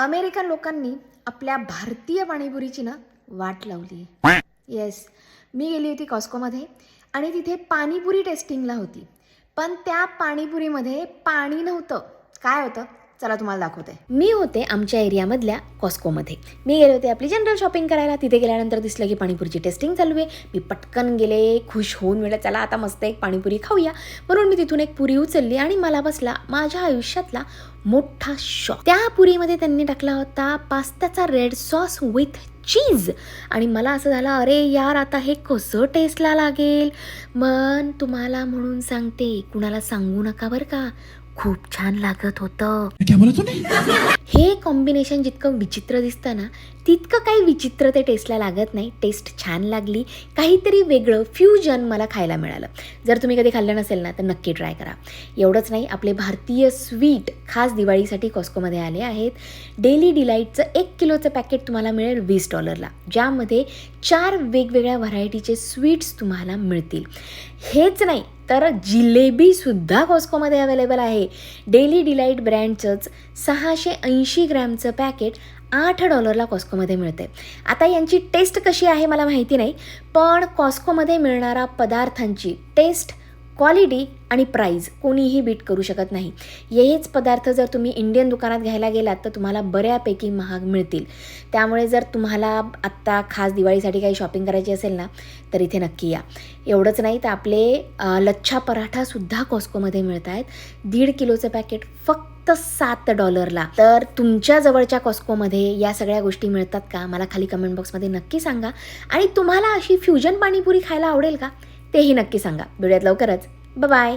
American लोकांनी आपल्या भारतीय पाणीपुरीची ना वाट लावली आहे. येस, मी गेली होती कॉस्कोमध्ये आणि तिथे पाणीपुरी टेस्टिंगला होती. पण त्या पाणीपुरीमध्ये पाणी नव्हतं. काय होतं चला तुम्हाला दाखवते. मी होते आमच्या एरियामधल्या कॉस्कोमध्ये. मी गेले होते आपली जनरल शॉपिंग करायला. तिथे गेल्यानंतर दिसलं की पाणीपुरीची टेस्टिंग चालू आहे. मी पटकन गेले, खुश होऊन मिळालं चला आता मस्त एक पाणीपुरी खाऊया. म्हणून मी तिथून एक पुरी उचलली आणि मला बसला माझ्या आयुष्यातला मोठा शॉक. त्या पुरीमध्ये त्यांनी टाकला होता पास्त्याचा रेड सॉस विथ चीज. आणि मला असं झालं अरे यार आता हे कसं टेस्टला लागेल. मन तुम्हाला म्हणून सांगते, कुणाला सांगू नका बरं का, खूप छान लागत होतं. हे कॉम्बिनेशन जितकं विचित्र दिसतं ना तितकं काही विचित्र ते टेस्टला लागत नाही. टेस्ट छान लागली, काहीतरी वेगळं फ्युजन मला खायला मिळालं. जर तुम्ही कधी खाल्लं नसेल ना तर नक्की ट्राय करा. एवढंच नाही, आपले भारतीय स्वीट खास दिवाळीसाठी कॉस्कोमध्ये आले आहेत. डेली डिलाईटचं 1 किलोचं पॅकेट तुम्हाला मिळेल $20, ज्यामध्ये 4 वेगवेगळ्या व्हरायटीचे स्वीट्स तुम्हाला मिळतील. हेच नाही तर जिलेबीसुद्धा कॉस्कोमध्ये अवेलेबल आहे. डेली डिलाईट ब्रँडचंच 680 ग्रॅमचं पॅकेट $8 कॉस्कोमध्ये मिळते. आता यांची टेस्ट कशी आहे मला माहिती नाही, पण कॉस्कोमध्ये मिळणारा पदार्थांची टेस्ट, क्वालिटी आणि प्राईज कोणीही बीट करू शकत नाही. हेच पदार्थ जर तुम्ही इंडियन दुकानात घ्यायला गेलात तर तुम्हाला बऱ्यापैकी महाग मिळतील. त्यामुळे जर तुम्हाला आत्ता खास दिवाळीसाठी काही शॉपिंग करायची असेल ना तर इथे नक्की या. एवढंच नाही तर आपले लच्छा पराठासुद्धा कॉस्कोमध्ये मिळत आहेत. 1.5 किलोचं पॅकेट फक्त $7. तर तुमच्या जवळच्या कॉस्कोमध्ये या सगळ्या गोष्टी मिळतात का मला खाली कमेंट बॉक्समध्ये नक्की सांगा. आणि तुम्हाला अशी फ्युजन पाणीपुरी खायला आवडेल का तेही नक्की सांगा. भेटूयात लवकरच. बाय.